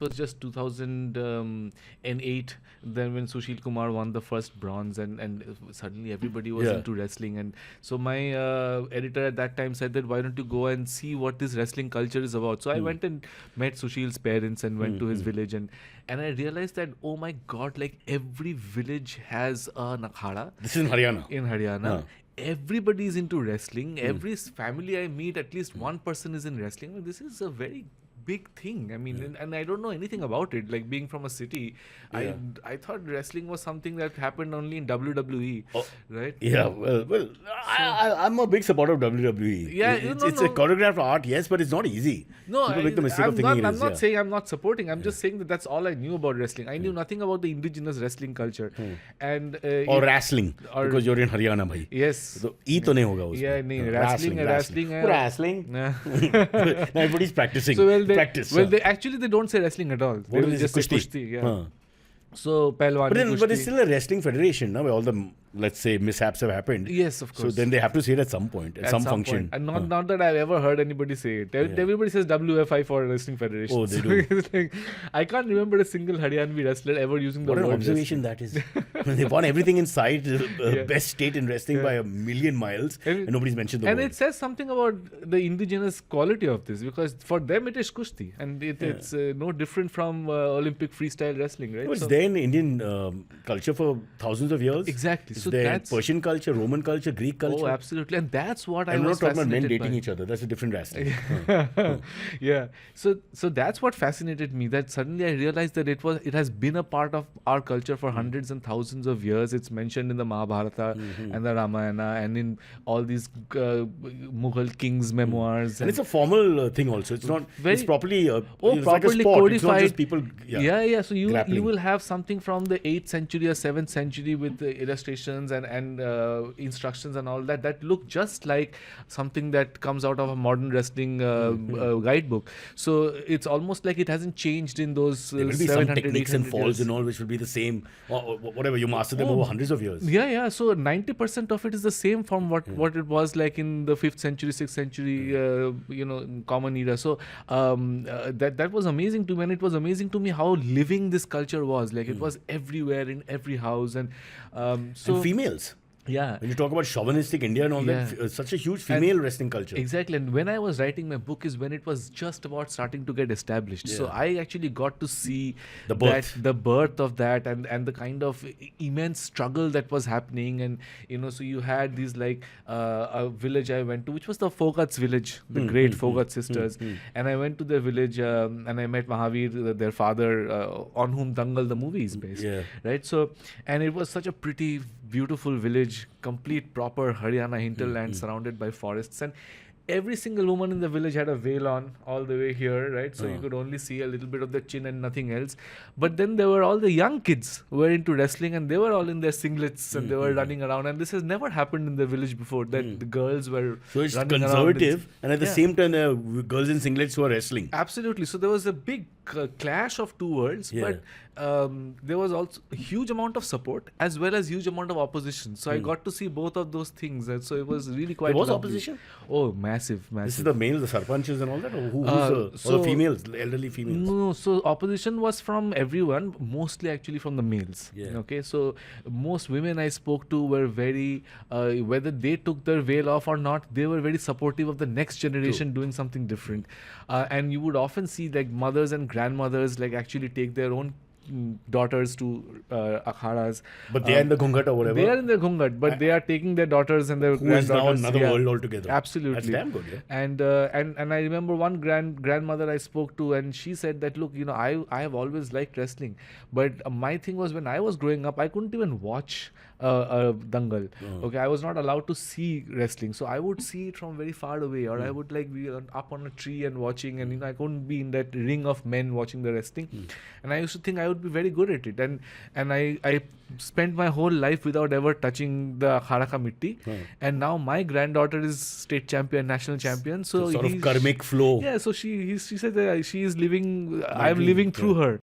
was just 2008 then when Sushil Kumar won the first bronze, and suddenly everybody was Yeah. into wrestling. And so my editor at that time said that why don't you go and see what this wrestling culture is about. So I went and met Sushil's parents and went to his village, and I realized that, oh my god, like every village has an akhara This is in Haryana. in Haryana. Huh. Everybody is into wrestling. Every family I meet, at least one person is in wrestling. Well, this is a very big thing. I mean, and I don't know anything about it. Like being from a city, Yeah. I thought wrestling was something that happened only in WWE, Oh, right? Yeah, well, I'm a big supporter of WWE. Yeah, it's a choreographed art, yes, but it's not easy. No, People make the mistake I'm of thinking not, it is. I'm not yeah. saying I'm not supporting. I'm just saying that that's all I knew about wrestling. I knew nothing about the indigenous wrestling culture. And Or wrestling, because you're in Haryana, bhai. yes. So, E to nahi hoga usme. Yeah, nahi, No, wrestling. Wrestling. Nah. No, everybody's practicing. So Practice. they actually they don't say wrestling at all. What They will is just it? say Kushti. Kushti. Yeah. Huh. So Pehlwani, But it's Kushti. still a wrestling federation, no? Where all the, let's say, mishaps have happened. Yes, of So course. then they have to say it at some point, at some function. point. And not that I've ever heard anybody say it. Everybody says WFI for Wrestling Federation. Oh, they So do. it's like, I can't remember a single Haryanvi wrestler ever using the What an word observation that is. They won everything in sight, Yeah. best state in wrestling by a million miles, And- and nobody's mentioned the And word. it says something about the indigenous quality of this, because for them it is Kushti, and it's no different from Olympic freestyle wrestling, right? No, it's So- there in Indian culture for thousands of years. Exactly. It's So there in that's- Persian culture, Roman culture, Greek culture. Oh, absolutely. And that's what I I'm was not talking about men fascinated dating by. each other. That's a different wrestling. Yeah. So that's what fascinated me, that suddenly I realized that it has been a part of our culture for hundreds and thousands of years. It's mentioned in the Mahabharata and the Ramayana and in all these Mughal kings' memoirs. And it's a formal thing also. It's not. Very- It's properly. It's properly like a sport. It's not codified. just people. Yeah. So you grappling. will have something from the 8th century or 7th century with the illustrations and instructions and all that look just like something that comes out of a modern wrestling guidebook. So it's almost like it hasn't changed in those There will be some 700, techniques and 800 falls years. and all, which will be the same. Or whatever you master them Oh, over hundreds of years. Yeah. So 90% of it is the same from what it was like in the 5th century, 6th century, common era. So that was amazing to me, and it was amazing to me how living this culture was. Like it was everywhere in every house, and so And females. yeah. When you talk about chauvinistic India and all that, such a huge female wrestling culture. Exactly. And when I was writing my book is when it was just about starting to get established. So Yeah. I actually got to see The birth. the birth of that, and the kind of immense struggle that was happening. And, so you had these like a village I went to, which was the Phogat's village, the great Phogat sisters. And I went to their village and I met Mahavir, their father, on whom Dangal, the movie is based. Yeah. Right. So, and it was such a pretty, beautiful village, complete proper Haryana hinterland surrounded by forests, and every single woman in the village had a veil on all the way here, right? So you could only see a little bit of the chin and nothing else. But then there were all the young kids who were into wrestling, and they were all in their singlets and they were running around, and this has never happened in the village before, that the girls were So it's running around conservative, and at the Yeah. same time, there are girls in singlets who are wrestling. Absolutely. So there was a big clash of two worlds, Yeah. but there was also a huge amount of support as well as huge amount of opposition. So I got to see both of those things, and so it was really quite. There was lovely. opposition? Oh, massive. This is the males, the sarpanches and all that? Or who's or so- the females, the elderly females? No, so opposition was from everyone, mostly actually from the males. Yeah. Okay, so most women I spoke to were very, whether they took their veil off or not, they were very supportive of the next generation doing something different. And you would often see like mothers and grandmothers like actually take their own daughters to akharas. But they are in the ghungat or whatever. They are in their ghungat, but they are taking their daughters and their Who is now granddaughters. another yeah. world altogether. Absolutely. That's damn good, yeah. And I remember one grandmother I spoke to, and she said that, look, I have always liked wrestling, but my thing was when I was growing up, I couldn't even watch Dangal. Okay, I was not allowed to see wrestling, so I would see it from very far away, or I would like be up on a tree and watching, and I couldn't be in that ring of men watching the wrestling. And I used to think I would be very good at it, and I spent my whole life without ever touching the akhara mitti, and now my granddaughter is state champion, national champion. So Sort of he's- karmic flow. Yeah, so she said that she is living. My I'm dream, living through her.